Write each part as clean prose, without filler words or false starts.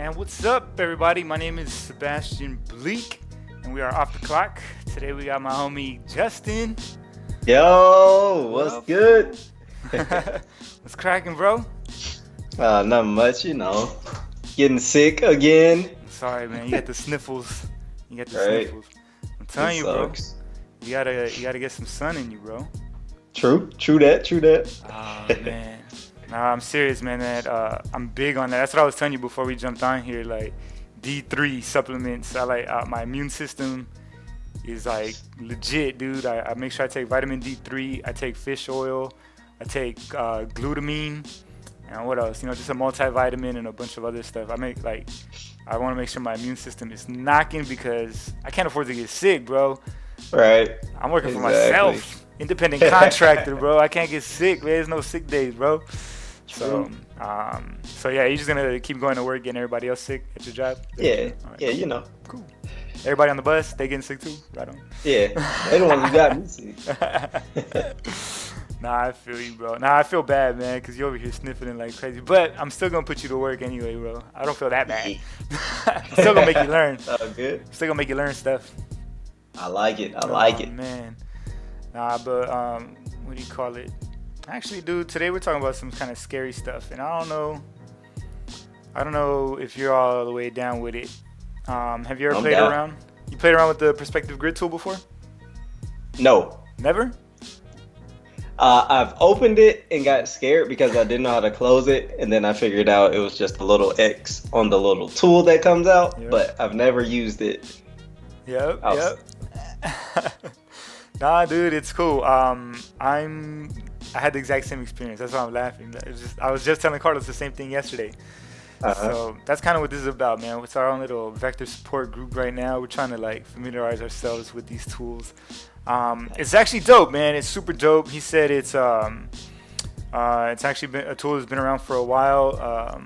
And what's up, everybody? My name is Sebastian Bleak, and we are off the clock. Today we got my homie Justin. Yo, what's What good? up? What's cracking, bro? Nothing much, Getting sick again. Sorry, man. You got the sniffles. You got the Right. sniffles. I'm It telling you, bro. sucks. You gotta get some sun in you, bro. True that. Oh man. Nah, I'm serious, man. I'm big on that. That's what I was telling you before we jumped on here. Like D3 supplements. I like my immune system is like legit, dude. I make sure I take vitamin D3. I take fish oil. I take glutamine. And what else? Just a multivitamin and a bunch of other stuff. I want to make sure my immune system is knocking because I can't afford to get sick, bro. Right. I'm working for Exactly. myself. Independent contractor, bro. I can't get sick, man. There's no sick days, bro. So, so yeah, you're just gonna keep going to work, getting everybody else sick at your job? Yeah. All right, Yeah, cool. Everybody on the bus, they getting sick too? Right on. Yeah. They the ones who got me sick. Nah, I feel you, bro. Nah, I feel bad, man, because you're over here sniffing like crazy. But I'm still going to put you to work anyway, bro. I don't feel that bad. I'm still going to make you learn. Good. Still going to make you learn stuff. I like it. I like it. Man. Nah, but, what do you call it? Actually, dude, today we're talking about some kind of scary stuff. And I don't know if you're all the way down with it. Have you ever I'm played down. around? You played around with the perspective grid tool before? No. Never? I've opened it and got scared because I didn't know how to close it, and then I figured out it was just a little X on the little tool that comes out, Yep. but I've never used it. Yep. I was- Nah, dude, it's cool. I had the exact same experience. That's why I'm laughing. I was just telling Carlos the same thing yesterday. Uh-huh. So that's kind of what this is about, man. It's our own little vector support group right now. We're trying to familiarize ourselves with these tools. It's actually dope, man. It's super dope. He said it's actually been a tool that's been around for a while.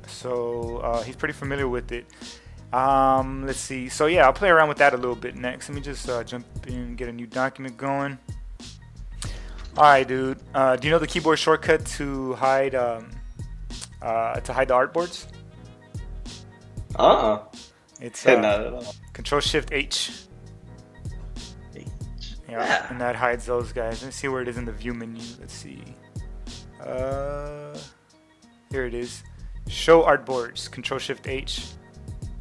So he's pretty familiar with it. Let's see. So yeah, I'll play around with that a little bit next. Let me just jump in and get a new document going. All right, dude. Do you know the keyboard shortcut to hide the artboards? It's Not at all. Control Shift H. Yeah, and that hides those guys. Let's see where it is in the view menu. Let's see. Here it is. Show artboards. Control Shift H.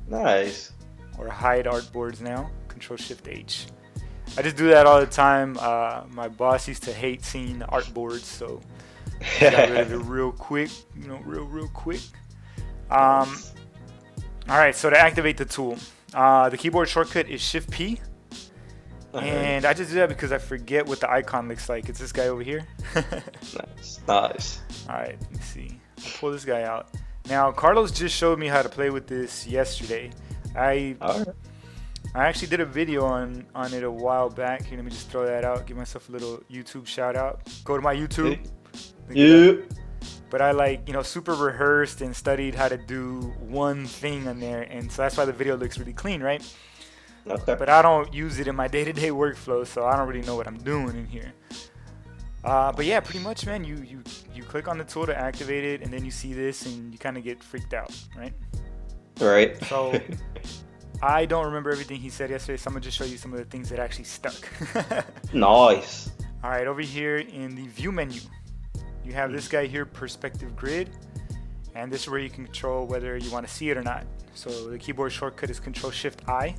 Nice. Or hide artboards now. Control Shift H. I just do that all the time. My boss used to hate seeing artboards, so I got rid of it real quick. Real quick. All right, so to activate the tool, the keyboard shortcut is Shift P. And I just do that because I forget what the icon looks like. It's this guy over here. Nice. All right, let me see. I'll pull this guy out. Now, Carlos just showed me how to play with this yesterday. I actually did a video on it a while back. Here, let me just throw that out. Give myself a little YouTube shout out. Go to my YouTube. Yeah. But I super rehearsed and studied how to do one thing on there. And so that's why the video looks really clean, right? Okay. But I don't use it in my day-to-day workflow, so I don't really know what I'm doing in here. But yeah, pretty much, man, you click on the tool to activate it, and then you see this, and you kind of get freaked out, right? Right. So I don't remember everything he said yesterday, so I'm going to just show you some of the things that actually stuck. Nice. All right, over here in the view menu, you have this guy here, perspective grid, and this is where you can control whether you want to see it or not. So the keyboard shortcut is Control Shift I.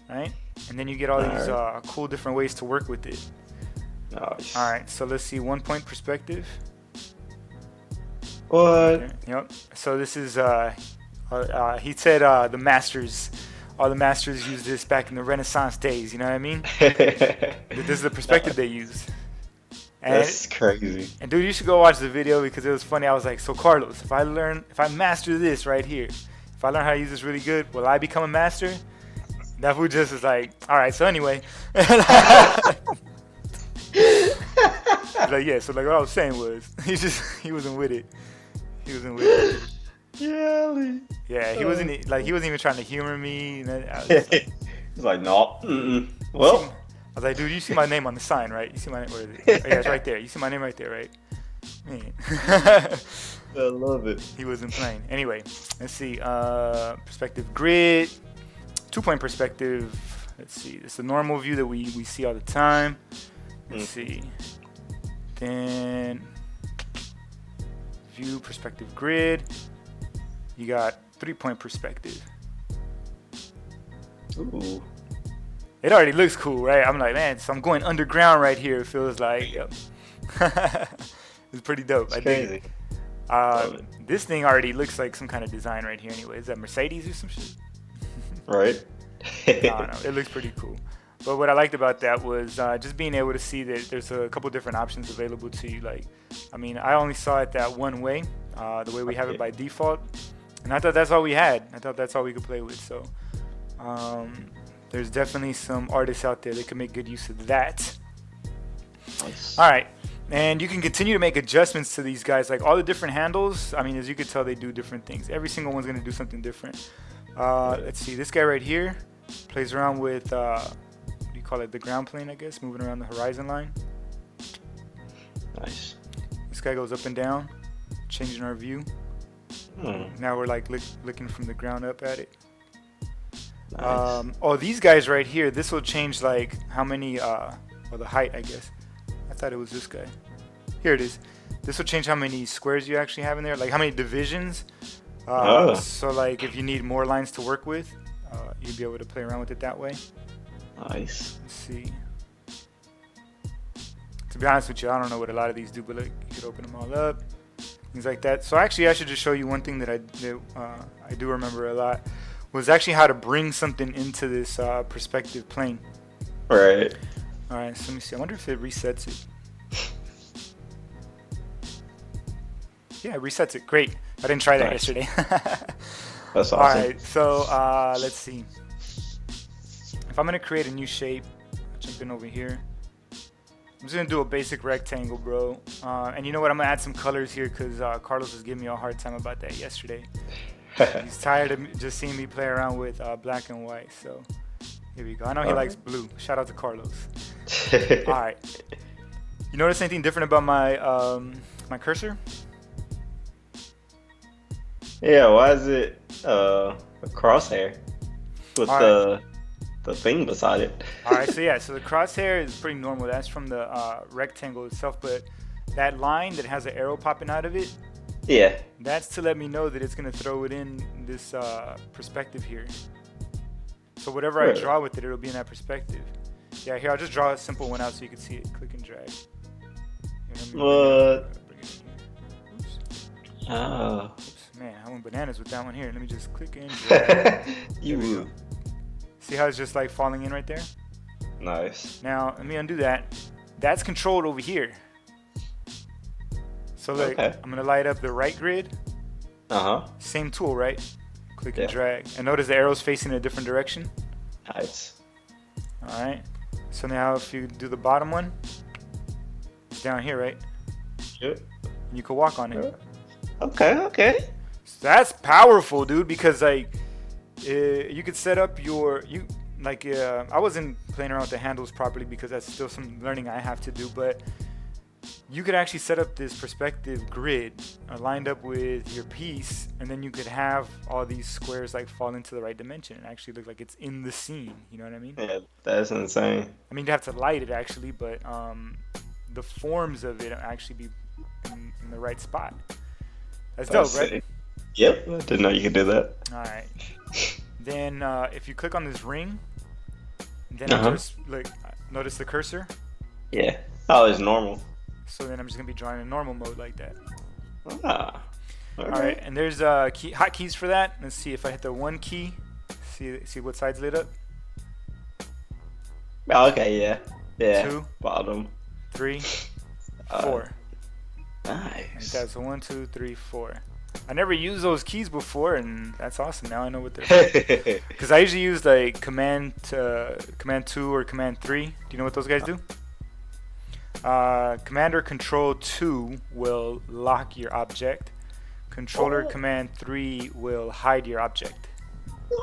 Right, and then you get all these cool different ways to work with it. Nice. All right, so let's see, 1 point perspective. What? Okay, yep. So this is he said the masters, all the masters used this back in the Renaissance days. You know what I mean? This is the perspective they used. And, That's crazy. and dude, you should go watch the video because it was funny. I was like, so Carlos, if I master this right here, if I learn how to use this really good, will I become a master? That fool just is like, all right. So anyway, like yeah. So like what I was saying was, he wasn't with it. He wasn't with it. Yeah, he wasn't even trying to humor me. And I was just like, He's like, no. Well, I was like, dude, you see my name on the sign, right? You see my name? Where is it? Oh, yeah, it's right there. You see my name right there, right? Man. I love it. He wasn't playing. Anyway, let's see. Perspective grid, 2-point perspective. Let's see. It's the normal view that we see all the time. Let's see. Then view perspective grid. You got 3-point perspective. Ooh. It already looks cool, right? I'm like, man, so I'm going underground right here. It feels like, yep. It's pretty dope. It's I dig crazy. it. This thing already looks like some kind of design right here anyway. Is that Mercedes or some shit? Right? I don't know. It looks pretty cool. But what I liked about that was just being able to see that there's a couple different options available to you. Like, I mean, I only saw it that one way, the way we have it by default. And I thought that's all we had. I thought that's all we could play with. So there's definitely some artists out there that can make good use of that. Nice. All right. And you can continue to make adjustments to these guys. Like all the different handles, I mean, as you could tell, they do different things. Every single one's going to do something different. Let's see. This guy right here plays around with, what do you call it? The ground plane, I guess, moving around the horizon line. Nice. This guy goes up and down, changing our view. Now we're like looking from the ground up at it. Nice. Oh, these guys right here, this will change like how many, well, the height, I guess. I thought it was this guy. Here it is. This will change how many squares you actually have in there, like how many divisions. So like if you need more lines to work with, you'll be able to play around with it that way. Nice. Let's see. To be honest with you, I don't know what a lot of these do, but like you could open them all up, things like that. So actually, I should just show you one thing that I do remember a lot was actually how to bring something into this perspective plane. Right. All right, so let me see. I wonder if it resets it. Yeah, it resets it. Great. I didn't try that yesterday. That's awesome. All right, so let's see. If I'm gonna create a new shape, I'll jump in over here. I'm just gonna do a basic rectangle, bro. And you know what? I'm gonna add some colors here because Carlos was giving me a hard time about that yesterday. He's tired of just seeing me play around with black and white. So here we go. I know he likes blue. Shout out to Carlos. All right. You notice anything different about my my cursor? Yeah, why is it a crosshair with the thing beside it? All right, so yeah, so the crosshair is pretty normal. That's from the rectangle itself, but that line that has an arrow popping out of it, Yeah. that's to let me know that it's gonna throw it in this perspective here. So whatever I draw with it, it'll be in that perspective. Yeah, here, I'll just draw a simple one out so you can see it. Click and drag. Here, bring it in here. Oops. Oh. Man, I went bananas with that one here. Let me just click and drag. You. See how it's just like falling in right there? Nice. Now, let me undo that. That's controlled over here. So look, I'm going to light up the right grid. Same tool, right? Click and drag. And notice the arrow's facing in a different direction. Nice. All right. So now if you do the bottom one, it's down here, right? Yep. And you can walk on it. Okay. So that's powerful, dude, because like you could set up I wasn't playing around with the handles properly because that's still some learning I have to do, but you could actually set up this perspective grid lined up with your piece, and then you could have all these squares like fall into the right dimension and actually look like it's in the scene. You know what I mean? Yeah, that's insane. I mean, you have to light it actually, but the forms of it actually be in the right spot. That's dope, right? Yep, I didn't know you could do that. All right. Then if you click on this ring, then I just look. Notice the cursor. Yeah. Oh, it's normal. So then I'm just gonna be drawing in normal mode like that. Ah. All right. And there's hotkeys for that. Let's see if I hit the 1 key. See what side's lit up. Oh, okay. Yeah. 2. Bottom. 3. 4. Nice. Like that. So 1, 2, 3, 4. I never used those keys before, and that's awesome. Now I know what they're for. Because I usually use like Command 2 or Command 3. Do you know what those guys do? Command or Control 2 will lock your object. Controller Command 3 will hide your object.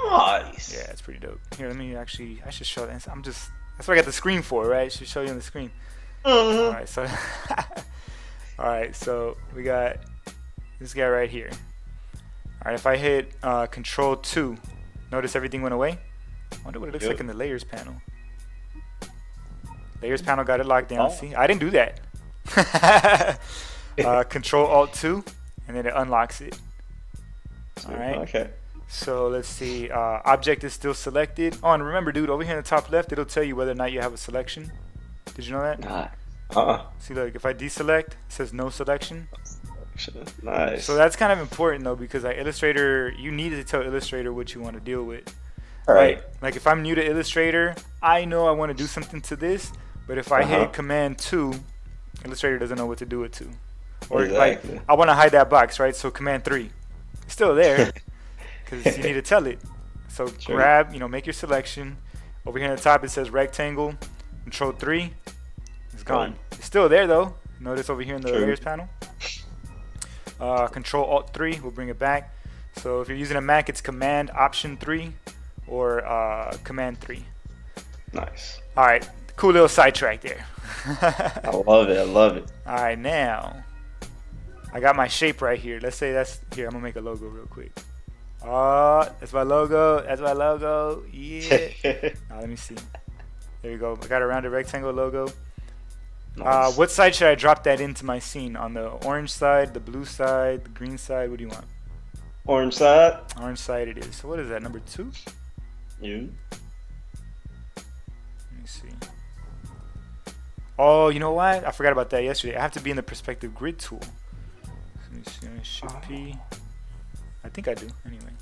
Nice. Yeah, it's pretty dope. Here, I should show that. That's what I got the screen for, right? I should show you on the screen. All right, so All right, so we got this guy right here. All right, if I hit Control 2, notice everything went away. I wonder what it looks like in the layers panel. Layers panel got it locked down. Oh. See, I didn't do that. Control Alt 2, and then it unlocks it. All right. Okay. So let's see. Object is still selected. Oh, and remember, dude, over here in the top left, it'll tell you whether or not you have a selection. Did you know that? Nah. See, look, if I deselect, it says no selection. Nice. So that's kind of important though, because like Illustrator, you need to tell Illustrator what you want to deal with. All right. Like if I'm new to Illustrator, I know I want to do something to this, but if I hit Command 2, Illustrator doesn't know what to do it to. Or Exactly. like I want to hide that box, right? So Command 3, it's still there because you need to tell it. So grab, make your selection. Over here on the top it says rectangle. Control 3, it's gone. It's still there though. Notice over here in the layers panel. Control Alt 3 will bring it back. So if you're using a Mac, it's Command Option 3 or Command 3. Nice. All right, cool little sidetrack there. I love it. I love it. All right, now I got my shape right here. Let's say that's here. I'm gonna make a logo real quick. That's my logo. That's my logo. Yeah. Now, let me see. There you go. I got a rounded rectangle logo. Nice. What side should I drop that into my scene? On the orange side, the blue side, the green side? What do you want? Orange side. Orange side it is. So what is that, number 2? You. Let me see. Oh, you know what? I forgot about that yesterday. I have to be in the perspective grid tool. Let me see. Shift P. I think I do. Anyway.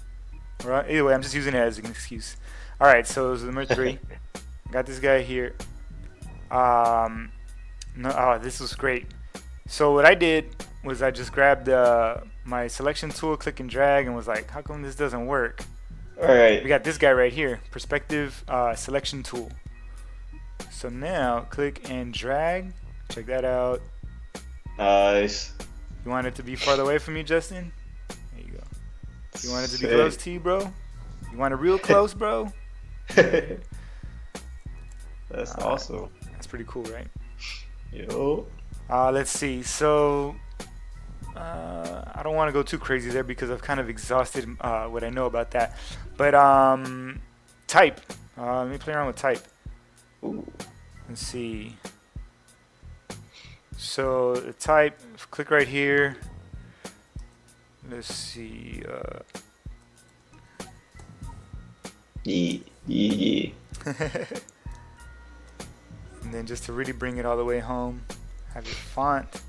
Right. Either way, I'm just using it as an excuse. All right. So this is number 3. Got this guy here. This was great. So what I did was I just grabbed my selection tool, click and drag, and was like, how come this doesn't work? All right. We got this guy right here, perspective selection tool. So now click and drag. Check that out. Nice. You want it to be farther away from you, Justin? There you go. You want it to be close to you, bro? You want it real close, bro? That's awesome. That's pretty cool, right? Yo. Let's see. So I don't want to go too crazy there because I've kind of exhausted what I know about that. But type. Let me play around with type. Ooh. Let's see. So the type, click right here. Let's see. Yeah. And then just to really bring it all the way home, have your font.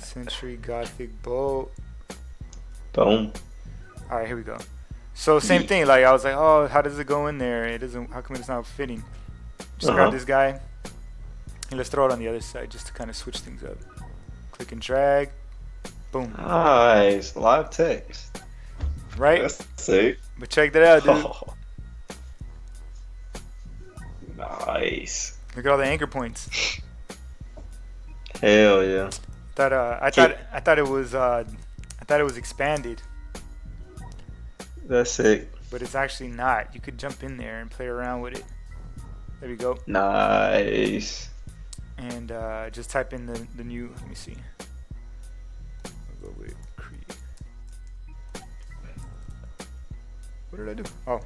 Century Gothic Bold. Boom. All right, here we go. So same thing. Like I was like, oh, how does it go in there? It doesn't. How come it's not fitting? Just grab this guy and let's throw it on the other side just to kind of switch things up. Click and drag. Boom. Nice. Live text. Right? That's sick. But check that out, dude. Oh. Nice. Look at all the anchor points. Hell yeah. I thought it was expanded, That's sick. but it's actually not. You could jump in there and play around with it. There we go. Nice. And just type in the new. Let me see. I'll go with create. What did I do? Oh,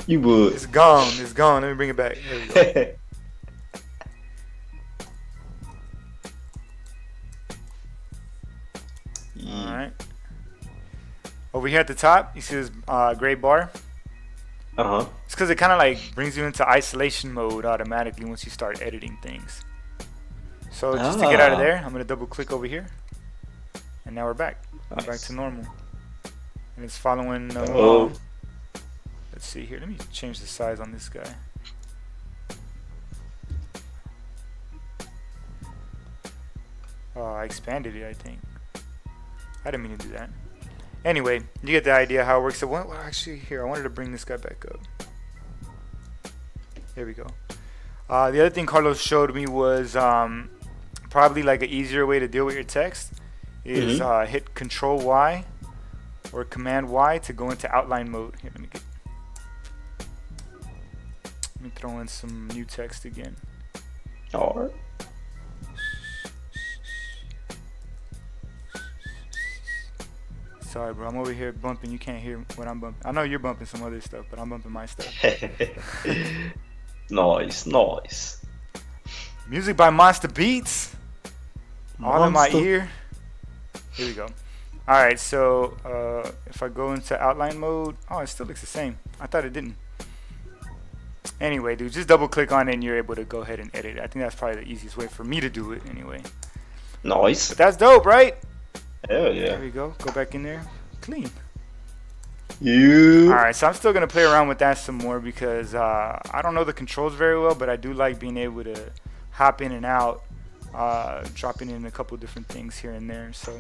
You would. it's gone. It's gone. Let me bring it back. There we go. All right. Over here at the top, you see this gray bar. Uh-huh. It's because it kind of like brings you into isolation mode automatically once you start editing things. So just to get out of there, I'm gonna double click over here, and now we're back. Nice. Back to normal, and it's following Oh. along. Let's see here. Let me change the size on this guy. Oh, I expanded it, I think. I didn't mean to do that. Anyway, you get the idea how it works. So, well, actually, here, I wanted to bring this guy back up. There we go. The other thing Carlos showed me was probably like an easier way to deal with your text is hit Control Y or Command Y to go into outline mode. Here, let me throw in some new text again. Alright. Sorry, bro. I'm over here bumping. You can't hear what I'm bumping. I know you're bumping some other stuff, but I'm bumping my stuff. Nice, nice. Music by Monster Beats. All in my Monster. ear. Here we go. All right, so if I go into outline mode, oh, it still looks the same. I thought it didn't. Anyway, dude, just double click on it and you're able to go ahead and edit it. I think that's probably the easiest way for me to do it anyway. Nice. But that's dope, right? Hell yeah. There we go. Go back in there. Clean. You. All right, so I'm still going to play around with that some more because I don't know the controls very well, but I do like being able to hop in and out, dropping in a couple different things here and there. So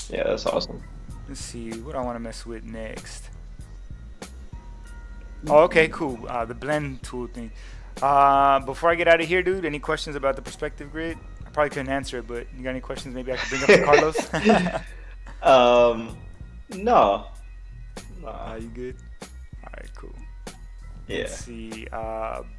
Yeah, that's awesome. let's see what I want to mess with next. Oh, okay, cool. The blend tool thing. Before I get out of here, dude, any questions about the perspective grid? I probably couldn't answer it, but you got any questions maybe I could bring up to Carlos? No. You good? All right, cool. Yeah. Let's see.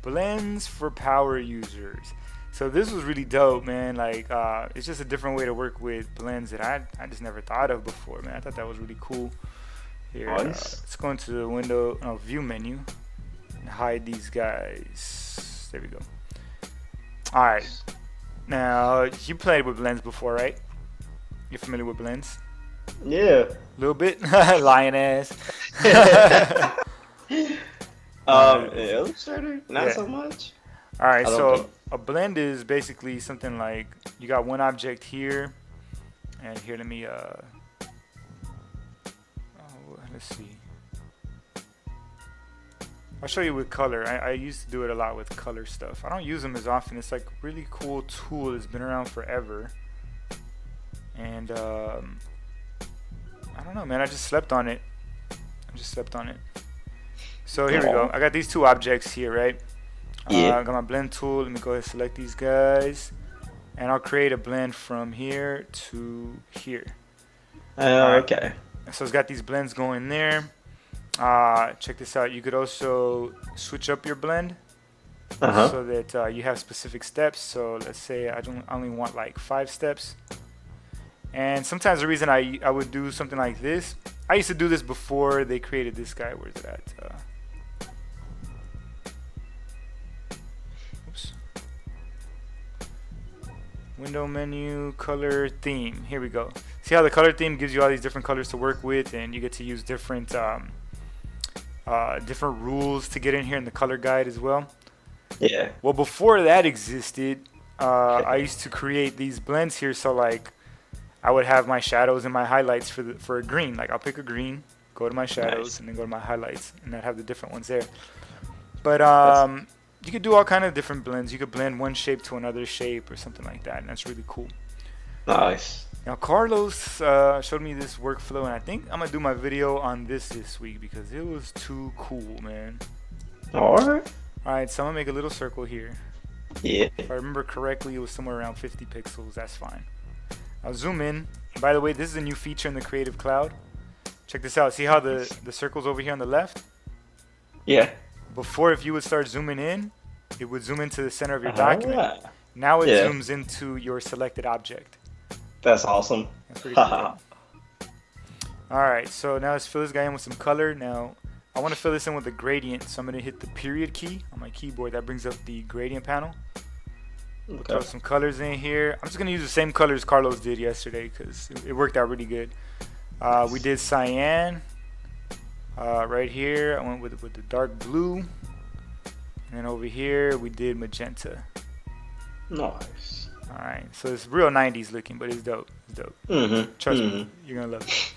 Blends for power users. So this was really dope, man. Like, it's just a different way to work with blends that I just never thought of before, man. I thought that was really cool. Here, Nice. let's go into the window, view menu, and hide these guys. There we go. All right. Now, you played with blends before, right? You're familiar with blends? Yeah. A little bit? Lion ass. Illustrator, not Yeah. so much. All right, I don't so think- a blend is basically something like you got one object here, and here, let me, let's see. I'll show you with color. I used to do it a lot with color stuff. I don't use them as often. It's like a really cool tool that's been around forever. And I don't know, man. I just slept on it. So here we go. I got these two objects here, right? Yeah. I got my blend tool. Let me go ahead and select these guys. And I'll create a blend from here to here. Okay. So it's got these blends going there. Check this out. You could also switch up your blend so that you have specific steps. So let's say I only want like 5 steps. And sometimes the reason I would do something like this, I used to do this before they created this guy. Where's it at? Oops. Window menu, color theme. Here we go. See how the color theme gives you all these different colors to work with, and you get to use different different rules to get in here in the color guide as well. Yeah. Well, before that existed, I used to create these blends here. So like, I would have my shadows and my highlights for a green. Like I'll pick a green, go to my shadows, Nice. and then go to my highlights, and I'd have the different ones there. But you could do all kind of different blends. You could blend one shape to another shape or something like that, and that's really cool. Nice. Now Carlos showed me this workflow, and I think I'm gonna do my video on this week because it was too cool, man. Alright. All right, so I'm gonna make a little circle here. Yeah. If I remember correctly, it was somewhere around 50 pixels. That's fine. I'll zoom in. And by the way, this is a new feature in the Creative Cloud. Check this out. See how the circle's over here on the left? Yeah. Before, if you would start zooming in, it would zoom into the center of your document. Now it Yeah. zooms into your selected object. That's awesome. That's pretty cool. Right? All right, so now let's fill this guy in with some color. Now, I want to fill this in with a gradient, so I'm going to hit the period key on my keyboard. That brings up the gradient panel. Okay. Throw some colors in here. I'm just going to use the same colors Carlos did yesterday because it worked out really good. We did cyan right here. I went with the dark blue. And then over here, we did magenta. Nice. All right, so it's real 90s looking, but it's dope. It's dope. Trust me, you're going to love it.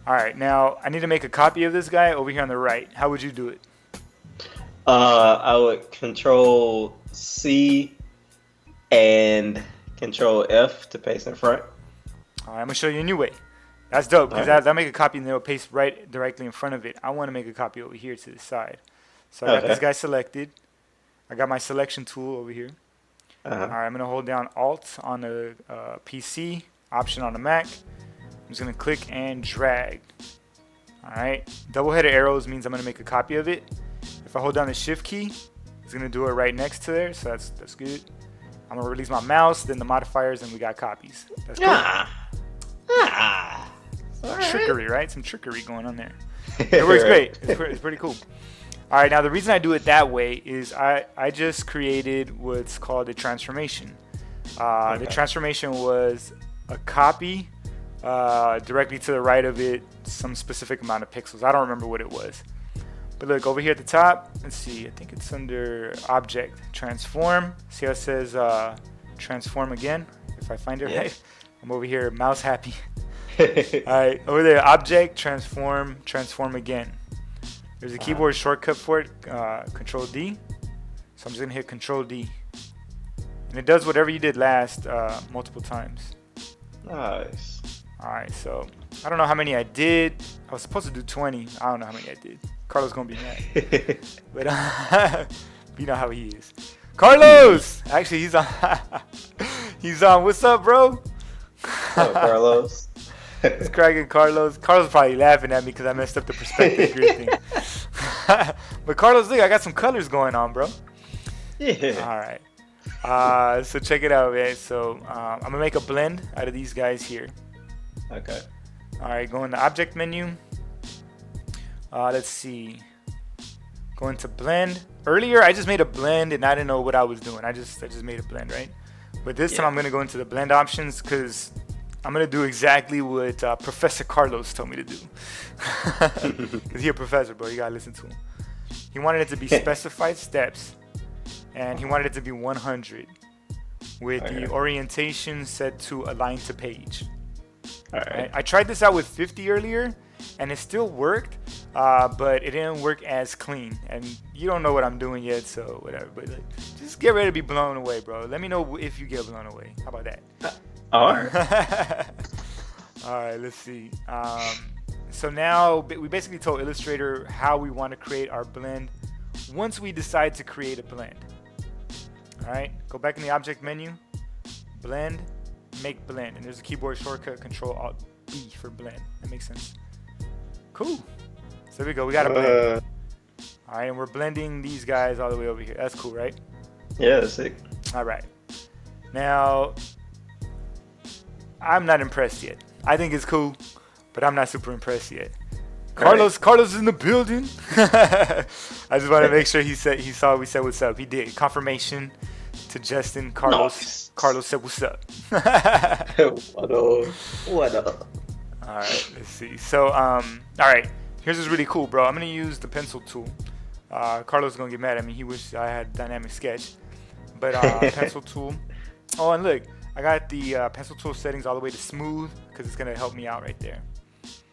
All right, now I need to make a copy of this guy over here on the right. How would you do it? I would Control C and Control F to paste in front. All right, I'm going to show you a new way. That's dope because Alright. that'll make a copy and they'll paste right directly in front of it. I want to make a copy over here to the side. So I got this guy selected. I got my selection tool over here. All right, I'm going to hold down Alt on the PC, Option on the Mac. I'm just going to click and drag. All right, double-headed arrows means I'm going to make a copy of it. If I hold down the Shift key, it's It's gonna do it right next to there, so that's good. I'm gonna release my mouse, then the modifiers, and we got copies. That's cool. All right. Trickery, right? Some trickery going on there. It works great. It's pretty cool. All right, now the reason I do it that way is I just created what's called a transformation. The transformation was a copy directly to the right of it, some specific amount of pixels. I don't remember what it was. But look, over here at the top, let's see. I think it's under Object, Transform. See how it says Transform again? If I find it right. I'm over here, mouse happy. All right, over there, Object, Transform, Transform again. There's a keyboard shortcut for it, Control D. So I'm just gonna hit Control D, and it does whatever you did last multiple times. Nice. All right, so I don't know how many I did. I was supposed to do 20. I don't know how many I did. Carlos gonna be mad, but you know how he is. Carlos, actually he's on. He's on. What's up, bro? Oh, Carlos. It's cracking Carlos. Carlos is probably laughing at me because I messed up the perspective grid thing. But Carlos, look, I got some colors going on, bro. Yeah. All right. So check it out, man. So I'm gonna make a blend out of these guys here. Okay. All right, go in the object menu. Let's see. Go into blend. Earlier, I just made a blend and I didn't know what I was doing. I just made a blend, right? But this time I'm gonna go into the blend options because I'm gonna do exactly what Professor Carlos told me to do. Cause he's a professor, bro. You gotta listen to him. He wanted it to be specified steps, and he wanted it to be 100, with the orientation set to align to page. All right. I tried this out with 50 earlier, and it still worked, but it didn't work as clean. And you don't know what I'm doing yet, so whatever. But like, just get ready to be blown away, bro. Let me know if you get blown away. How about that? All right. All right, let's see. So now we basically told Illustrator how we want to create our blend once we decide to create a blend. All right, go back in the object menu, blend, make blend, and there's a keyboard shortcut, Control Alt B for blend. That makes sense. Cool. So there we go. We got a blend. All right, and we're blending these guys all the way over here. That's cool, right? Yeah, that's sick. All right. Now, I'm not impressed yet. I think it's cool, but I'm not super impressed yet. Carlos is in the building. I just want to make sure he saw we said what's up. He did. Confirmation to Justin. Carlos said what's up. What up? All right, let's see. So all right, here's what's really cool, bro. I'm gonna use the pencil tool. Carlos is gonna get mad at me. He wished I had dynamic sketch, but pencil tool. Oh, and look, I got the pencil tool settings all the way to smooth because it's gonna help me out right there.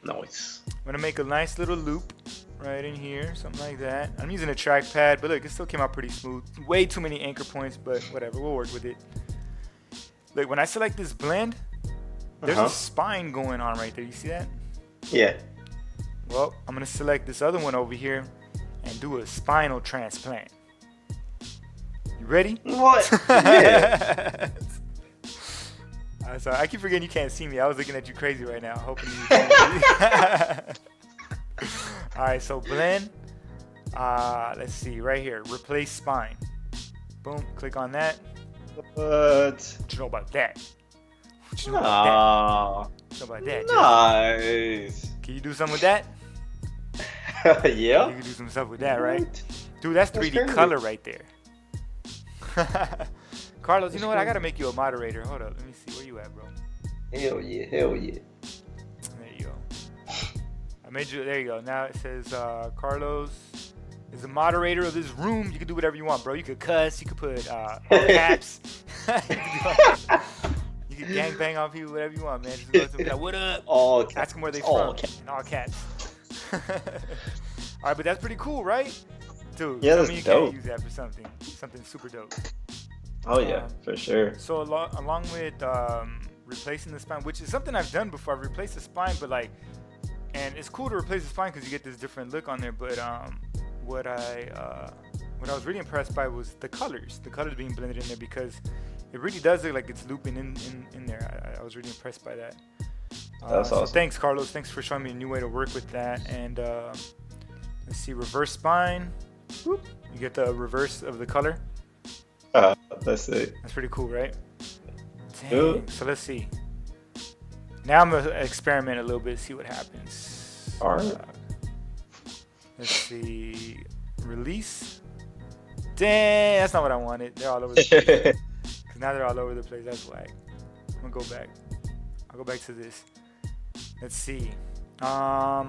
Nice. I'm gonna make a nice little loop right in here, something like that. I'm using a trackpad, but look, it still came out pretty smooth. Way too many anchor points, but whatever, we'll work with it. Look, when I select this blend, there's a spine going on right there. You see that? Yeah. Well, I'm gonna select this other one over here and do a spinal transplant. You ready? What? Yeah. Sorry, I keep forgetting you can't see me. I was looking at you crazy right now, hoping you can see. All right, so blend. Let's see, right here, replace spine. Boom, click on that. What you know about that? What you know about that? What you know about that? Nice. Can you do something with that? Yeah. You can do some stuff with that, right? Dude, that's 3D color right there. Carlos, you know what? I gotta make you a moderator. Hold up, let me see. Where you at, bro? Hell yeah, hell yeah. There you go. I made you. There you go. Now it says Carlos is the moderator of this room. You can do whatever you want, bro. You could cuss. You could put all caps. You can gangbang on people, whatever you want, man. Just go to them, what up? All caps. Ask them where they from. In all caps. All right, but that's pretty cool, right? Dude, yeah, tell that's me you dope. can't use that for something super dope. Oh yeah, for sure. So along with replacing the spine, which is something I've done before, I've replaced the spine, but like, and it's cool to replace the spine because you get this different look on there. But what I was really impressed by was the colors being blended in there, because it really does look like it's looping in there. I was really impressed by that. That's awesome. So thanks, Carlos. Thanks for showing me a new way to work with that. And let's see, reverse spine. Whoop. You get the reverse of the color. That's it. That's pretty cool, right? Yeah. Dang. So let's see. Now I'm gonna experiment a little bit, see what happens. All right. Let's see. Release. Dang, that's not what I wanted. They're all over the place. Cause now they're all over the place. That's whack. I'm gonna go back. I'll go back to this. Let's see. I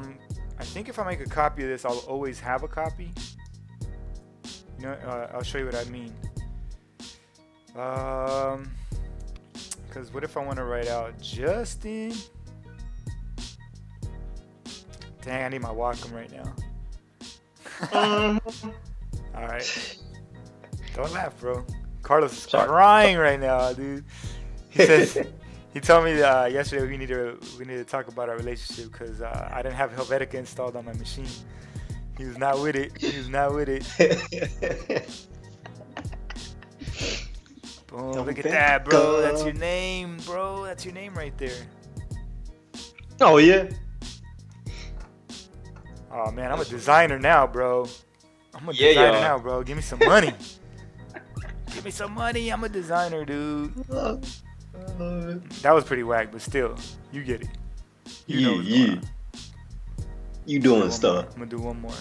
think if I make a copy of this, I'll always have a copy. You know, I'll show you what I mean. Because what if I want to write out Justin? Dang, I need my Wacom right now. All right. Don't laugh, bro. Carlos is crying right now, dude. He says he told me yesterday we need to talk about our relationship because I didn't have Helvetica installed on my machine. He was not with it. Boom! Look at that, bro. That's your name, bro. That's your name right there. Oh yeah. Oh man, I'm a designer now, bro. I'm a designer now, bro. Give me some money. Give me some money. I'm a designer, dude. That was pretty whack, but still, you get it. You know what's going on. You doing stuff. I'm gonna do one more.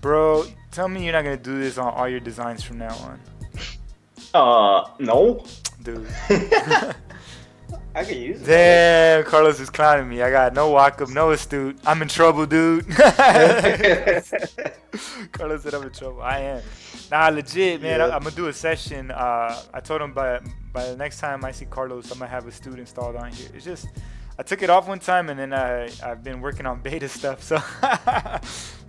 Bro, tell me you're not gonna do this on all your designs from now on. No. Dude. I can use it. Damn, Carlos is clowning me. I got no Wacom, no Astute. I'm in trouble, dude. Carlos said I'm in trouble. I am. Nah, legit, man. I'm gonna do a session. I told him by the next time I see Carlos, I'm gonna have Astute installed on here. It's just I took it off one time and then I've been working on beta stuff, so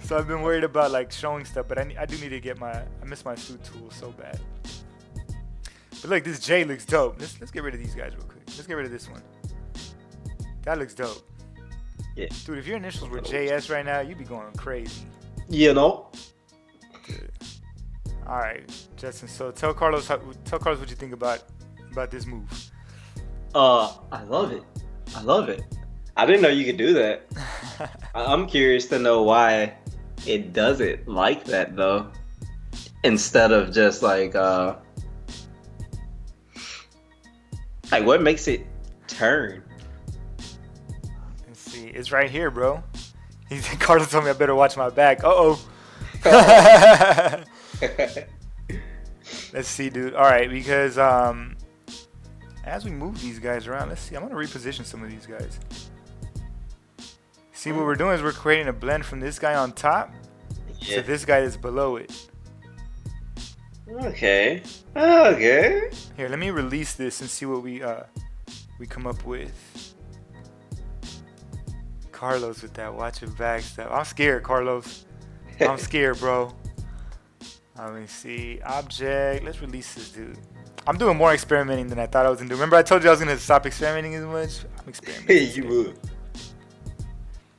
so I've been worried about like showing stuff. But I do need to get I miss my Astute tool so bad. But look, this J looks dope. Let's get rid of these guys real quick. Let's get rid of this one. That looks dope. Yeah. Dude, if your initials were JS right now, you'd be going crazy. You know. Dude. All right, Justin. So tell Carlos what you think about this move. I love it. I didn't know you could do that. I'm curious to know why it does it like that though, instead of just like what makes it turn? Let's see. It's right here, bro. Carlos told me I better watch my back. Let's see, dude. All right, because as we move these guys around, let's see. I'm gonna reposition some of these guys. See, what we're doing is we're creating a blend from this guy on top to this guy that's below it. Okay. Here, let me release this and see what we come up with. Carlos with that watch your back stuff. I'm scared, Carlos. I'm scared, bro. Let me see. Object. Let's release this dude. I'm doing more experimenting than I thought I was gonna do. Remember I told you I was gonna stop experimenting as much? I'm experimenting. You would.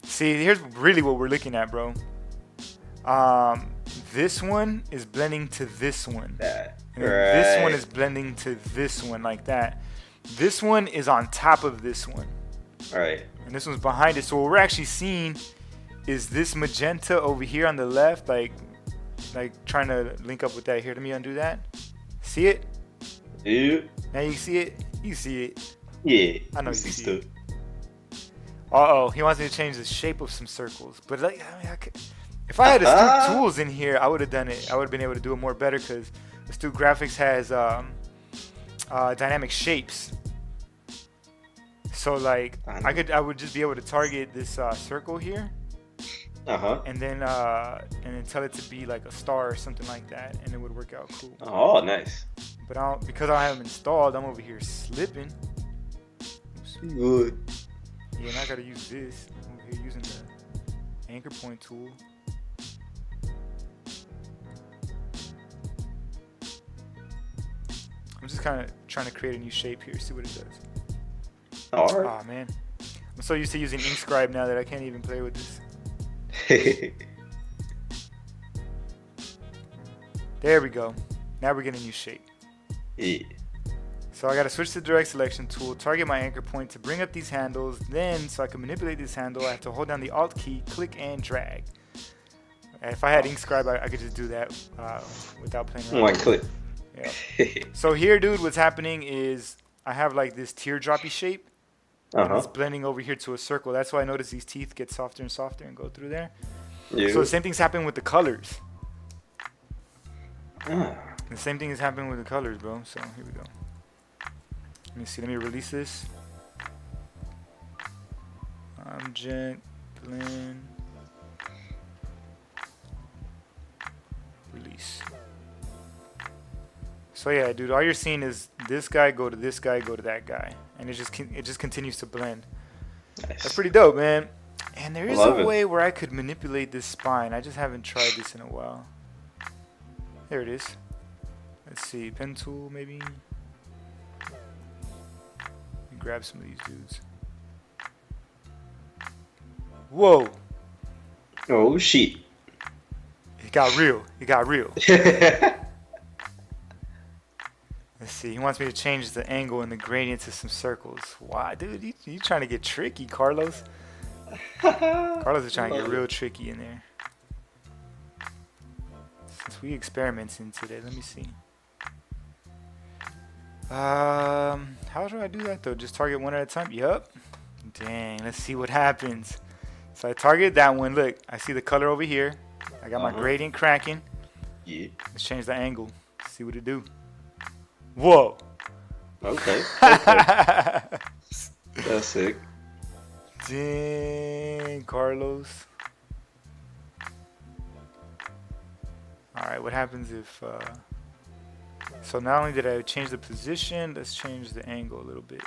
See, here's really what we're looking at, bro. This one is blending to this one. And this one is blending to this one like that. This one is on top of this one. Right. And this one's behind it. So what we're actually seeing is this magenta over here on the left, like trying to link up with that here. Let me undo that. See it? Dude. Now you see it? You see it. Yeah. I know you see it. Uh-oh, he wants me to change the shape of some circles. But like, I mean, if I had Astute tools in here, I would have done it. I would have been able to do it more better because Astute Graphics has dynamic shapes. So like, I would just be able to target this circle here. And then tell it to be like a star or something like that, and it would work out cool. Oh, nice. But because I don't have them installed, I'm over here slipping. Good. Yeah, and I gotta use this. I'm over here using the anchor point tool. I'm just kind of trying to create a new shape here, see what it does. Alright. Oh man, I'm so used to using Inkscribe now that I can't even play with this. There we go. Now we're getting a new shape. Yeah. So I got to switch to the direct selection tool, target my anchor point to bring up these handles. Then, so I can manipulate this handle, I have to hold down the Alt key, click and drag. If I had Inkscribe, I could just do that without playing around. One click. Yeah. So here, dude, what's happening is I have like this teardroppy shape, and it's blending over here to a circle. That's why I notice these teeth get softer and softer and go through there. Yeah. So the same thing's happening with the colors. Ah. The same thing is happening with the colors, bro. So here we go. Let me see. Let me release this. Object, blend, release. So yeah, dude, all you're seeing is this guy go to this guy, go to that guy, and it just continues to blend. Nice. That's pretty dope, man. And there is Love a it. way where I could manipulate this spine. I just haven't tried this in a while. There it is. Let's see, pen tool maybe. Let me grab some of these dudes. Whoa! Oh shit. It got real. It got real. Let's see. He wants me to change the angle and the gradient to some circles. Why, dude? You trying to get tricky, Carlos? Carlos is trying to get real tricky in there. Since we experimenting today, let me see. How do I do that though? Just target one at a time? Yup. Dang. Let's see what happens. So I targeted that one. Look, I see the color over here. I got my gradient cracking. Yeah. Let's change the angle. See what it do. Whoa. Okay. That's sick. Dang, Carlos. Alright, what happens if... So not only did I change the position, let's change the angle a little bit.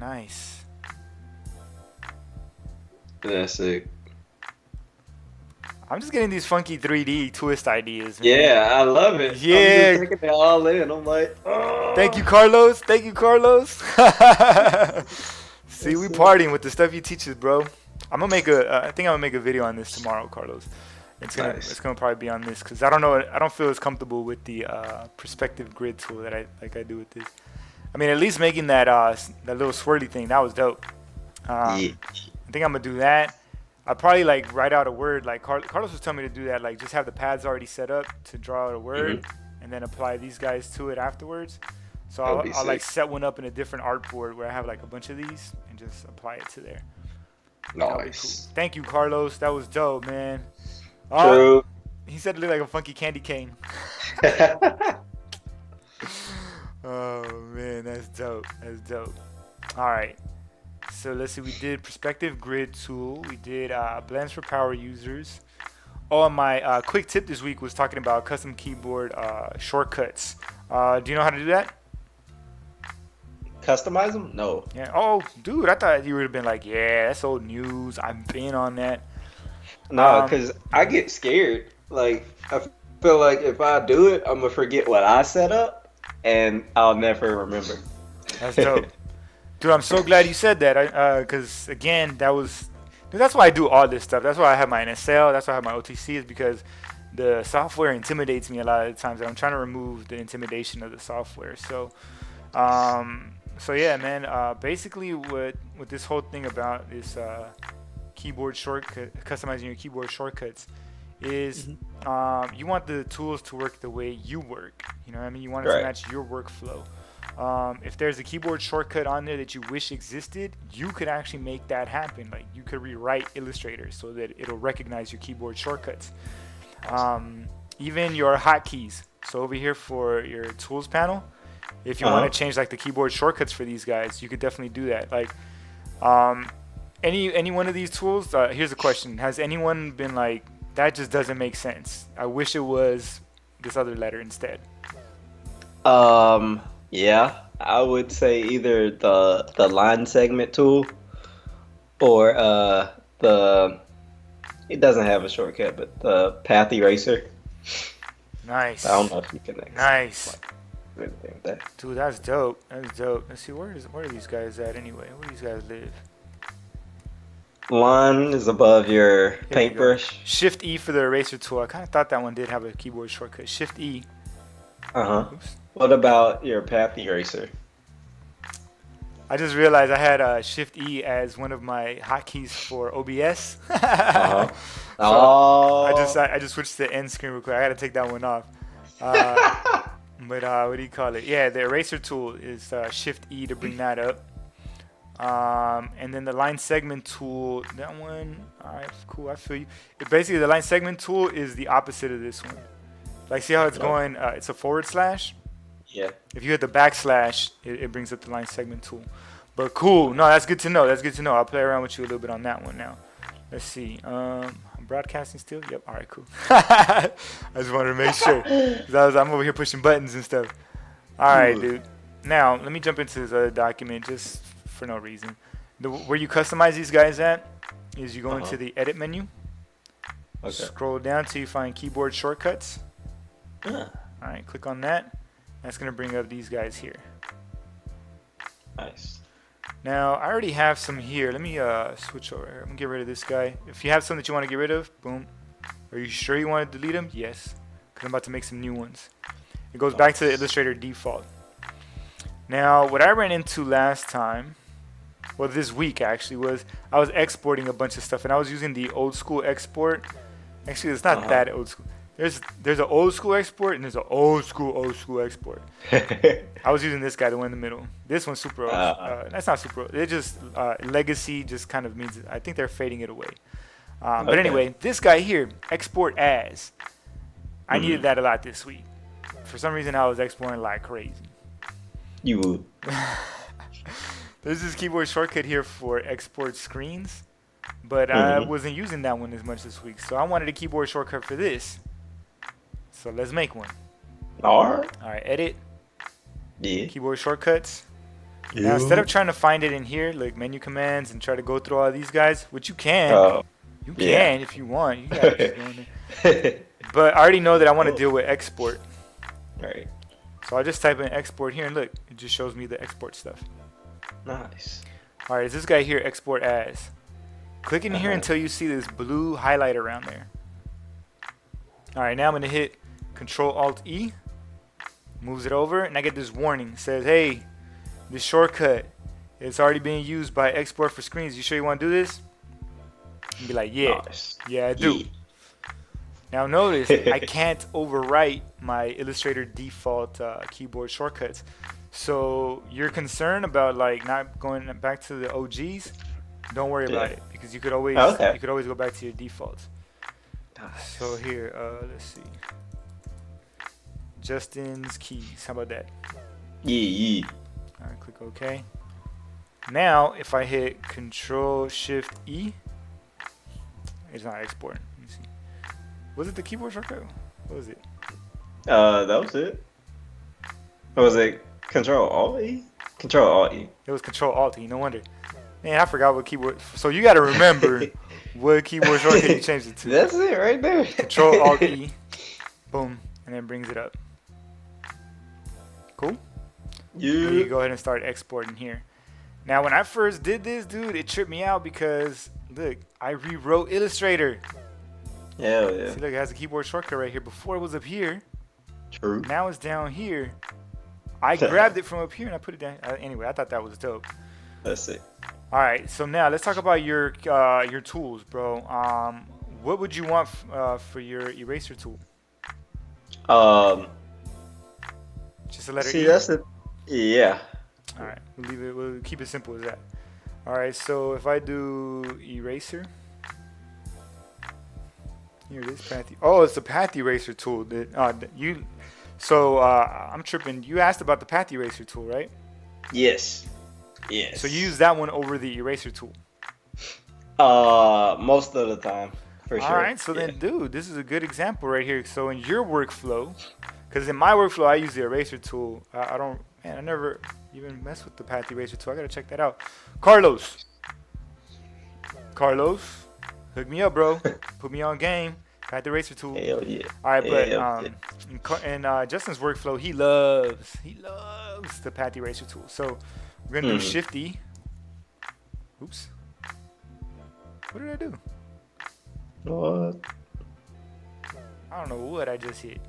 Nice. That's sick. I'm just getting these funky 3D twist ideas, man. Yeah, I love it. Yeah. I'm just taking it all in. I'm like, oh. Thank you, Carlos. Thank you, Carlos. See, we partying with the stuff you teach us, bro. I'm gonna make I think I'm gonna make a video on this tomorrow, Carlos. It's gonna probably be on this because I don't feel as comfortable with the perspective grid tool that I do with this. I mean, at least making that that little swirly thing, that was dope. Yeah. I think I'm gonna do that. I probably like write out a word. Like Carlos was telling me to do that. Like just have the pads already set up to draw out a word, and then apply these guys to it afterwards. So I'll like set one up in a different artboard where I have like a bunch of these and just apply it to there. Nice. Cool. Thank you, Carlos. That was dope, man. True. He said it looked like a funky candy cane. Oh man, that's dope. That's dope. All right. So let's see. We did perspective grid tool. We did blends for power users. Oh, and my quick tip this week was talking about custom keyboard shortcuts. Do you know how to do that? Customize them? No. Yeah. Oh, dude, I thought you would have been like, yeah, that's old news. I've been on that. No, because I get scared. Like, I feel like if I do it, I'm going to forget what I set up, and I'll never remember. That's dope. Dude, I'm so glad you said that. Because, again, that's why I do all this stuff. That's why I have my NSL. That's why I have my OTC, is because the software intimidates me a lot of the times. And I'm trying to remove the intimidation of the software. So, yeah, man. Basically, what this whole thing about is keyboard shortcut, customizing your keyboard shortcuts, is you want the tools to work the way you work. You know what I mean? You want it to match your workflow. If there's a keyboard shortcut on there that you wish existed, you could actually make that happen. Like you could rewrite Illustrator so that it'll recognize your keyboard shortcuts. Even your hotkeys. So over here for your tools panel, if you want to change like the keyboard shortcuts for these guys, you could definitely do that. Like any one of these tools. Here's a question: has anyone been like, that just doesn't make sense? I wish it was this other letter instead. Yeah, I would say either the line segment tool or it doesn't have a shortcut, but the path eraser. Nice. I don't know if you can Nice. anything with that. Dude, that's dope. That's dope. Let's see, where are these guys at anyway? Where do these guys live? Line is above your paintbrush. Shift E for the eraser tool. I kind of thought that one did have a keyboard shortcut. Shift E. What about your path eraser? I just realized I had Shift E as one of my hotkeys for OBS. Uh-huh. So Oh. I just switched to end screen real quick. I gotta take that one off. But what do you call it? Yeah, the eraser tool is Shift E to bring that up. And then the line segment tool, that one, all right, cool. I feel you. Basically, the line segment tool is the opposite of this one. Like, see how it's going? It's a forward slash. Yeah. If you hit the backslash, it brings up the line segment tool. But cool. No, that's good to know. That's good to know. I'll play around with you a little bit on that one now. Let's see. I'm broadcasting still? Yep. All right, cool. I just wanted to make sure. 'Cause I'm over here pushing buttons and stuff. All right, dude. Now, let me jump into this other document just for no reason. Where you customize these guys at is you go into the edit menu. Okay. Scroll down till you find keyboard shortcuts. Huh. All right, click on that. That's going to bring up these guys here. Nice. Now, I already have some here. Let me switch over here. I'm going to get rid of this guy. If you have some that you want to get rid of, boom. Are you sure you want to delete them? Yes. Because I'm about to make some new ones. It goes back to the Illustrator default. Now, what I ran into last time, well, this week actually, was I was exporting a bunch of stuff. And I was using the old school export. Actually, it's not that old school. There's an old school export and there's an old school export. I was using this guy, the one in the middle. This one's super old. That's not super old. It just legacy just kind of means I think they're fading it away. But anyway, this guy here, export as. I needed that a lot this week. For some reason, I was exporting like crazy. You would. There's this keyboard shortcut here for export screens, but I wasn't using that one as much this week. So I wanted a keyboard shortcut for this. So let's make one. All right, edit. Yeah. Keyboard shortcuts. Now, instead of trying to find it in here, like menu commands, and try to go through all these guys, which you can. You can if you want. You gotta just go in there. But I already know that I want to deal with export. Right. So I'll just type in export here, and look, it just shows me the export stuff. Nice. All right, is this guy here export as? Click in here until you see this blue highlight around there. All right, now I'm gonna hit Control-Alt-E, moves it over, and I get this warning. It says, hey, this shortcut, it's already being used by export for screens. You sure you want to do this? And be like, yeah, yeah, I do. Now notice, I can't overwrite my Illustrator default keyboard shortcuts. So you're concerned about like not going back to the OGs? Don't worry about it, because you could always go back to your defaults. Nice. So here, let's see. Justin's keys. How about that? Yeah. All right, click OK. Now, if I hit Control-Shift-E, it's not exporting. Let me see. Was it the keyboard shortcut? What was it? That was it. What was it? Control-Alt-E? Control-Alt-E. It was Control-Alt-E. No wonder. Man, I forgot what keyboard. So you got to remember what keyboard shortcut you changed it to. That's it right there. Control-Alt-E. Boom. And then brings it up. Cool? Yeah. You go ahead and start exporting here. Now, when I first did this, dude, it tripped me out because, look, I rewrote Illustrator. Hell yeah. See, look, it has a keyboard shortcut right here. Before it was up here. True. Now it's down here. I grabbed it from up here and I put it down. Anyway, I thought that was dope. That's it. All right, so now let's talk about your tools, bro. What would you want for your eraser tool? Just a letter E? That's it. Yeah. All right, we'll leave it. We'll keep it simple as that. All right, so if I do eraser, here it is, path. Oh, it's the path eraser tool. So I'm tripping. You asked about the path eraser tool, right? Yes. Yes. So you use that one over the eraser tool. Most of the time, for sure. All right, so then, dude, this is a good example right here. So in your workflow, because in my workflow I use the eraser tool. I never even mess with the path eraser tool. I gotta check that out. Carlos, hook me up, bro. Put me on game. Path eraser tool. Hell yeah. All right, but in Justin's workflow, he loves the path eraser tool. So we're gonna do Shift E. Oops. What did I do? What? I don't know what I just hit.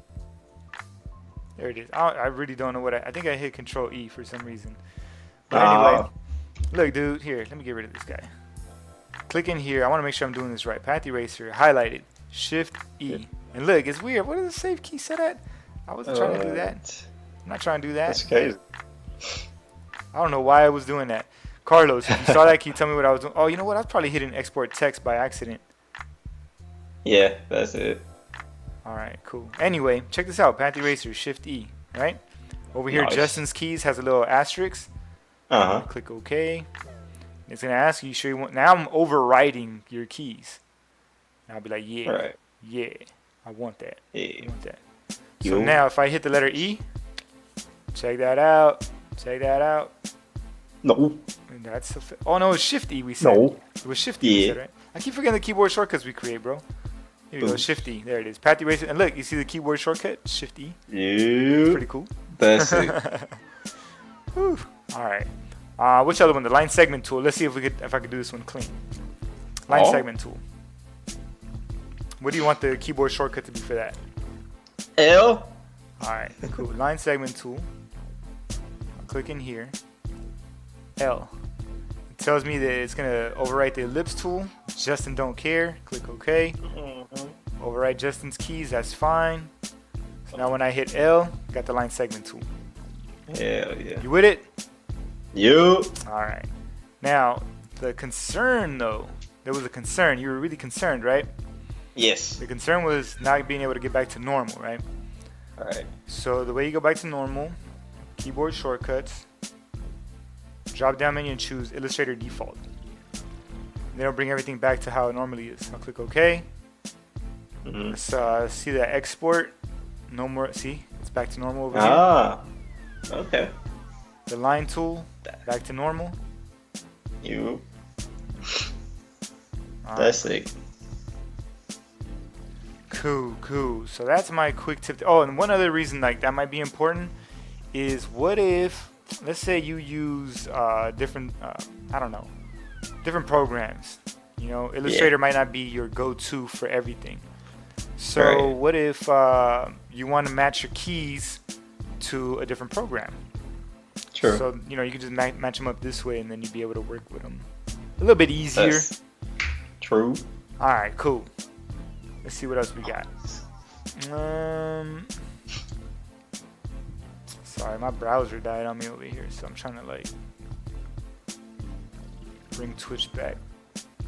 There it is. I really don't know what I think I hit Control E for some reason. But anyway, Look, dude, here, let me get rid of this guy. Click in here. I want to make sure I'm doing this right. Path eraser, highlighted, Shift E. And look, it's weird. What is the save key set at? I wasn't trying to do that. I'm not trying to do that. That's crazy. I don't know why I was doing that. Carlos, if you saw that, can you tell me what I was doing? Oh, you know what? I was probably hitting export text by accident. Yeah, that's it. All right, cool. Anyway, check this out. Path eraser, Shift E, right? Over here, Nice. Justin's keys has a little asterisk. Uh-huh. Click OK. It's going to ask you, sure you want. Now I'm overwriting your keys. And I'll be like, yeah, Right. yeah, I want that. I Yeah. want that. You. So now if I hit the letter E, check that out. Check that out. No. And that's oh no, it's Shift E we said. No. It was Shift E we Yeah. said, right? I keep forgetting the keyboard shortcuts we create, bro. Here you go, Ooh. Shift E. There it is. Path eraser. And look, you see the keyboard shortcut? Shift E. You. Pretty cool. That's it. Whew. All right. Which other one? The line segment tool. Let's see if I could do this one clean. Line segment tool. What do you want the keyboard shortcut to be for that? L. All right, cool. Line segment tool. I'll click in here. L. It tells me that it's gonna overwrite the ellipse tool. Justin don't care. Click OK. Overwrite Justin's keys. That's fine. So now when I hit L, got the line segment tool. Hell yeah. You with it? You. All right. Now the concern though, there was a concern. You were really concerned, right? Yes. The concern was not being able to get back to normal, right? All right. So the way you go back to normal, keyboard shortcuts, drop down menu and choose Illustrator default. And then it'll bring everything back to how it normally is. I'll click OK. Mm-hmm. Let's see that export. No more. See, it's back to normal over here. Ah. Okay. The line tool, back to normal. You. All That's sick. Cool. So that's my quick tip. Oh, and one other reason like that might be important is what if, let's say you use different, I don't know, different programs. You know, Illustrator might not be your go-to for everything. So Right. what if you want to match your keys to a different program? True. So you know you can just match them up this way, and then you'd be able to work with them a little bit easier. That's true. All right, cool. Let's see what else we got. Sorry, my browser died on me over here, so I'm trying to like bring Twitch back.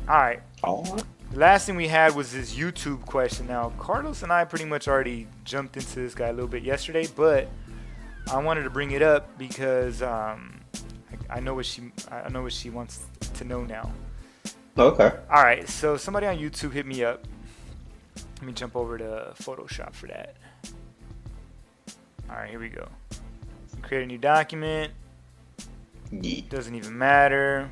All right. Oh. The last thing we had was this YouTube question. Now, Carlos and I pretty much already jumped into this guy a little bit yesterday, but I wanted to bring it up because I know what she wants to know now. Okay. All right, so somebody on YouTube hit me up. Let me jump over to Photoshop for that. All right, here we go. Create a new document. Yeah. Doesn't even matter.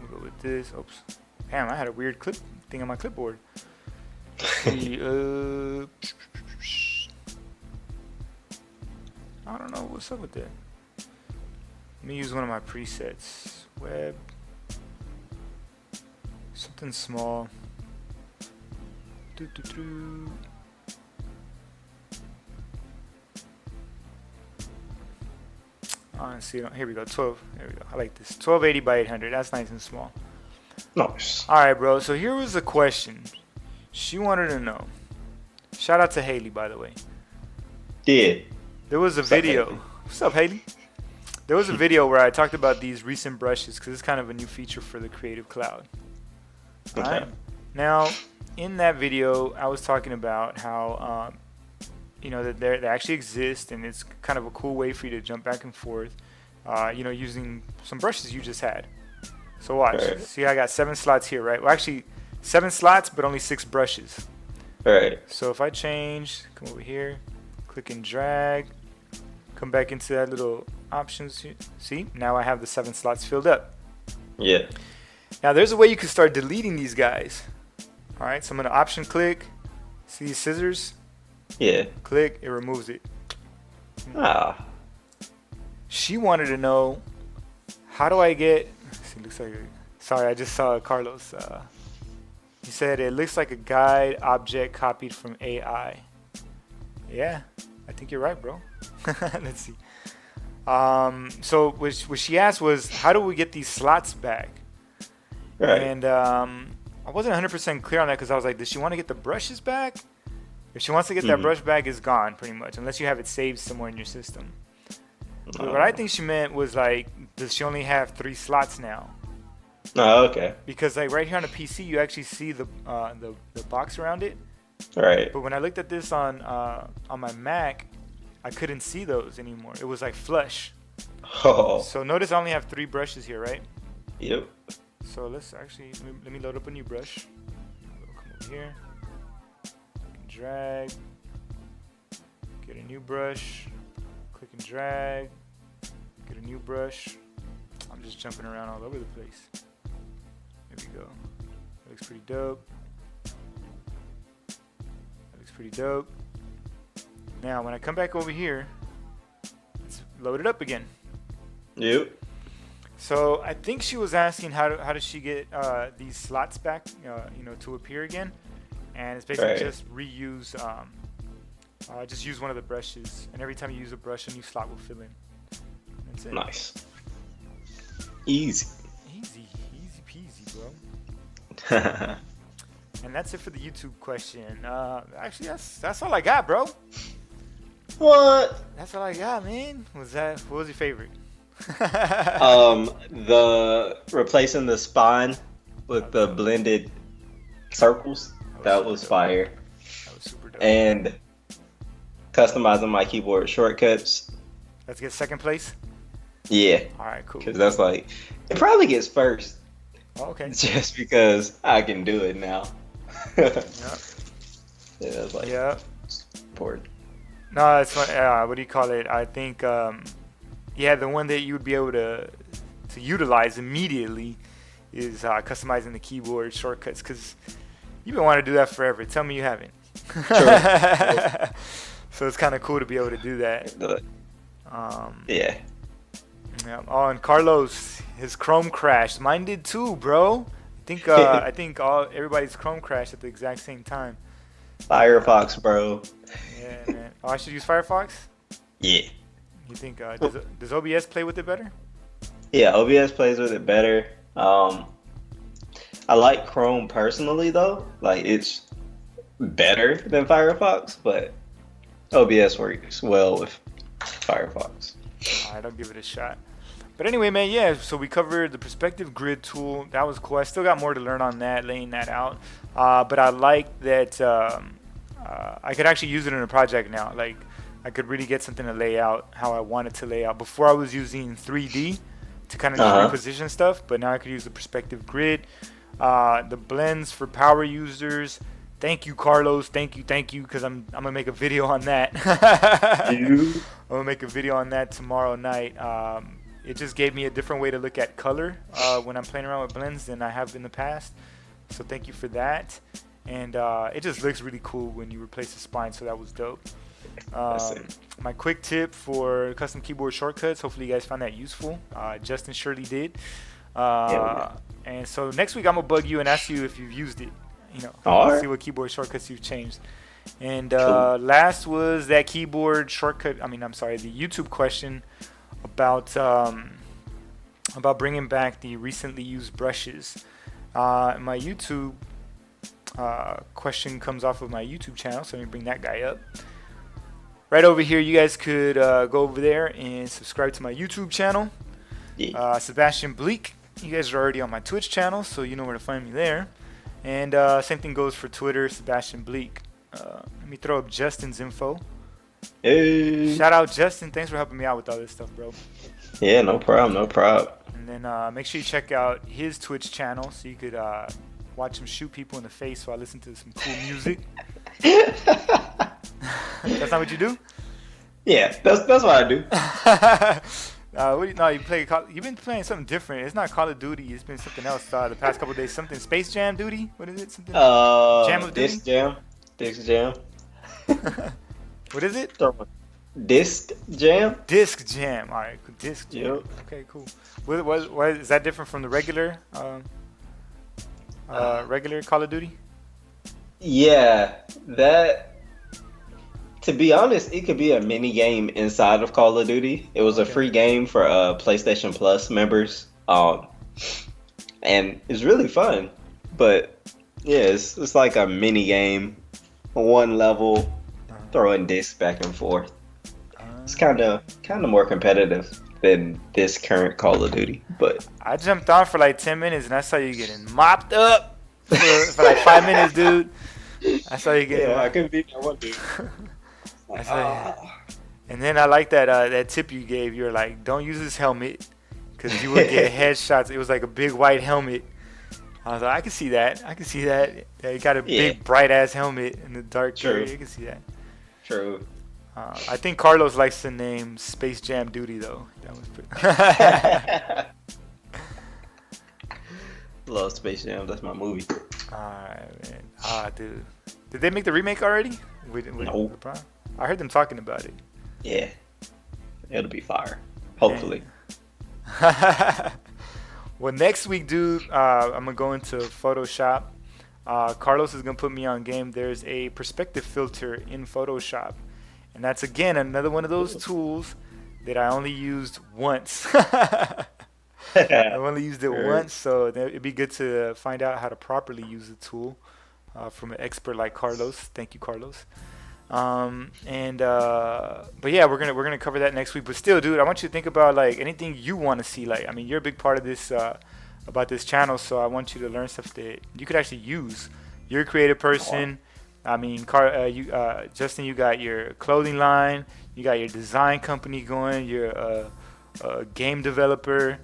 We'll go with this. Oops. Damn, I had a weird clip thing on my clipboard. Let's see, I don't know what's up with that. Let me use one of my presets. Web. Something small. Doo-doo-doo. See, here we go. 12. There we go. I like this. 1280 by 800. That's nice and small. Nice. All right, bro. So here was a question. She wanted to know. Shout out to Haley, by the way. Yeah. There was a What's up, video. Haley? What's up, Haley? There was a video where I talked about these recent brushes because it's kind of a new feature for the Creative Cloud. All Okay. right. Now, in that video, I was talking about how, you know, that they actually exist, and it's kind of a cool way for you to jump back and forth, you know, using some brushes you just had. So watch. Right. See, I got 7 slots here, right? Well, actually, 7 slots, but only 6 brushes. All right. So if I change, come over here, click and drag, come back into that little options. See, now I have the 7 slots filled up. Yeah. Now there's a way you can start deleting these guys. All right, so I'm gonna option click. See these scissors? Yeah. Click, it removes it. Ah. She wanted to know, how do I get? See, looks like. Sorry, I just saw Carlos. He said it looks like a guide object copied from AI. Yeah, I think you're right, bro. Let's see. So what she asked was, how do we get these slots back? Right. And I wasn't 100% clear on that because I was like, does she want to get the brushes back? If she wants to get that brush back, it's gone pretty much, unless you have it saved somewhere in your system. But what I think she meant was like, does she only have 3 slots now? Oh, okay. Because like right here on the PC, you actually see the box around it. Right. But when I looked at this on my Mac, I couldn't see those anymore. It was like flush. Oh. So notice I only have 3 brushes here, right? Yep. So let's actually let me load up a new brush. Come over here. Drag. Get a new brush. Click and drag. Get a new brush. I'm just jumping around all over the place. There we go. That looks pretty dope. That looks pretty dope. Now, when I come back over here, let's load it up again. Yep. So I think she was asking how does she get these slots back, to appear again, and it's basically just reuse. Just use one of the brushes, and every time you use a brush, a new slot will fill in. That's it. Nice. Easy. Easy peasy, bro. And that's it for the YouTube question. Actually, that's all I got, bro. What? That's all I got, man. What was your favorite? The replacing the spine with the blended circles. That was fire. That was super dope. And customizing my keyboard shortcuts. Let's get second place. Yeah. All right, cool. Because that's like, it probably gets first. Oh, okay. Just because I can do it now. Yep. Yeah, that's like important. No, it's fun. What do you call it? I think, the one that you would be able to utilize immediately is customizing the keyboard shortcuts, because you've been wanting to do that forever. Tell me you haven't. True. So it's kind of cool to be able to do that. Yeah. Yeah. Oh, and Carlos, his Chrome crashed. Mine did too, bro. I think everybody's Chrome crashed at the exact same time. Firefox, bro. Yeah, man. Oh, I should use Firefox? Yeah. You think does OBS play with it better? Yeah, OBS plays with it better. I like Chrome personally though. Like, it's better than Firefox, but OBS works well with Firefox. Alright, I'll give it a shot. But anyway, man, yeah, so we covered the perspective grid tool. That was cool. I still got more to learn on that, laying that out. But I like that I could actually use it in a project now. Like, I could really get something to lay out how I want it to lay out. Before I was using 3D to kind of just reposition stuff, but now I could use the perspective grid. The blends for power users. Thank you, Carlos. Thank you, because I'm gonna make a video on that. I'm gonna make a video on that tomorrow night. It just gave me a different way to look at color when I'm playing around with blends than I have in the past. So thank you for that. And it just looks really cool when you replace the spine, so that was dope. My quick tip for custom keyboard shortcuts, hopefully you guys found that useful. Justin surely did. And so next week I'm gonna bug you and ask you if you've used it. See what keyboard shortcuts you've changed. And last was that keyboard shortcut. The YouTube question about bringing back the recently used brushes. My YouTube question comes off of my YouTube channel, so let me bring that guy up. Right over here, you guys could go over there and subscribe to my YouTube channel. Sebastian Bleak. You guys are already on my Twitch channel, so you know where to find me there. And same thing goes for Twitter, Sebastian Bleak. Let me throw up Justin's info. Hey. Shout out Justin. Thanks for helping me out with all this stuff, bro. Yeah, no problem. And then make sure you check out his Twitch channel so you could watch him shoot people in the face while I listen to some cool music. That's not what you do? Yeah, that's what I do. You've been playing something different. It's not Call of Duty. It's been something else the past couple of days. Something Space Jam Duty? What is it? Something? Jam of Duty? Disc Jam. What is it? Disc Jam. Disc Jam. All right, Disc Jam. Yep. Okay, cool. What is that different from the regular regular Call of Duty? Yeah, that To be honest, it could be a mini game inside of Call of Duty. It was a Okay. free game for PlayStation Plus members, and it's really fun. But yeah, it's like a mini game, one level, Uh, throwing discs back and forth. It's uh, kind of more competitive than this current Call of Duty, but I jumped on for like 10 minutes and I saw you getting mopped up for like 5 minutes, dude. I saw you getting yeah, I mopped. couldn't beat that one dude. I Like, saw you. And then I like that tip you gave. You were like, don't use this helmet because you would get headshots. It was like a big white helmet. I was like, I can see that. I can see that. Yeah, you got a yeah, big bright ass helmet in the dark true, area. You can see that. true. I think Carlos likes the name Space Jam Duty though. That was pretty. Love Space Jam. That's my movie. Alright, man. Dude. Did they make the remake already? With No. LeBron? I heard them talking about it. Yeah, it'll be fire. Hopefully. Well, next week, dude, I'm gonna go into Photoshop. Carlos is gonna put me on game. There's a perspective filter in Photoshop, and that's again another one of those tools that I only used once. I only used it Sure. once, so it'd be good to find out how to properly use the tool from an expert like Carlos. Thank you, Carlos. But yeah, we're gonna cover that next week. But still, dude, I want you to think about like anything you want to see. Like, I mean, you're a big part of this about this channel, so I want you to learn stuff that you could actually use. You're a creative person. I mean, Justin, you got your clothing line, you got your design company going. You're a game developer.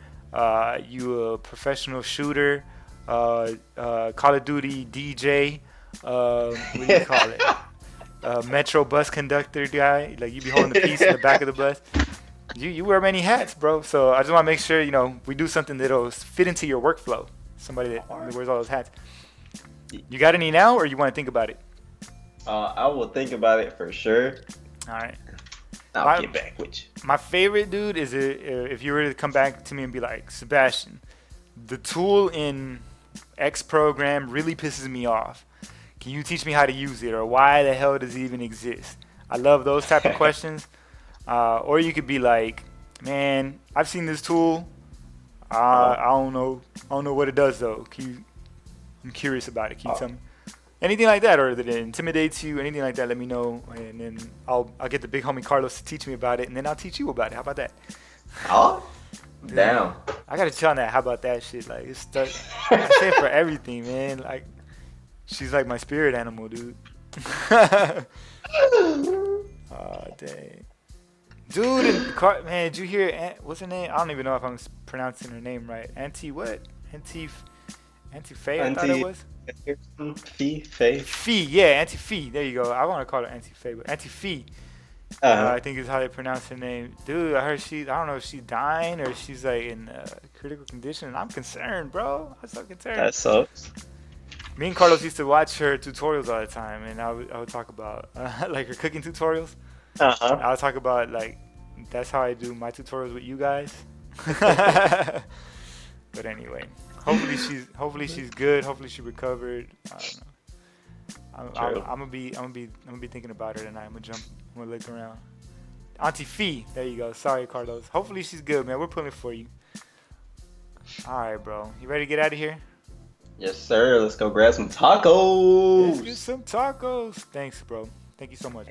You a professional shooter. Call of Duty DJ. What do you call it? Metro bus conductor guy. Like you be holding the piece in the back of the bus. You wear many hats, bro. So I just want to make sure we do something that'll fit into your workflow. Somebody that wears all those hats. You got any now, or you want to think about it? I will think about it for sure. All right. I'll get back with you. My favorite, dude, is if you were to come back to me and be like, Sebastian, the tool in X program really pisses me off. Can you teach me how to use it, or why the hell does it even exist? I love those type of questions. Or you could be like, man, I've seen this tool. I don't know what it does though. I'm curious about it. Can you tell me? Anything like that, or that it intimidates you, anything like that, let me know, and then I'll get the big homie Carlos to teach me about it, and then I'll teach you about it. How about that? Oh, Dude, down. I gotta chill on that. How about that shit? Like it's stuck. I say it for everything, man. Like she's like my spirit animal, dude. Oh dang, dude, man, did you hear? What's her name? I don't even know if I'm pronouncing her name right. Auntie Faye, I thought it was. Faye. Fee, yeah, Auntie Fee. There you go. I want to call her Auntie Faye, but Auntie Fee, I think is how they pronounce her name. Dude, I heard I don't know if she's dying or she's like in critical condition. And I'm concerned, bro. I'm so concerned. That sucks. Me and Carlos used to watch her tutorials all the time, and I would talk about like her cooking tutorials. I would talk about like that's how I do my tutorials with you guys. But anyway, hopefully she's good. Hopefully she recovered. I don't know. I'm gonna be thinking about her tonight. I'm gonna look around. Auntie Fee, there you go. Sorry, Carlos. Hopefully she's good, man. We're pulling for you. All right, bro. You ready to get out of here? Yes, sir. Let's go grab some tacos. Let's get some tacos. Thanks, bro. Thank you so much.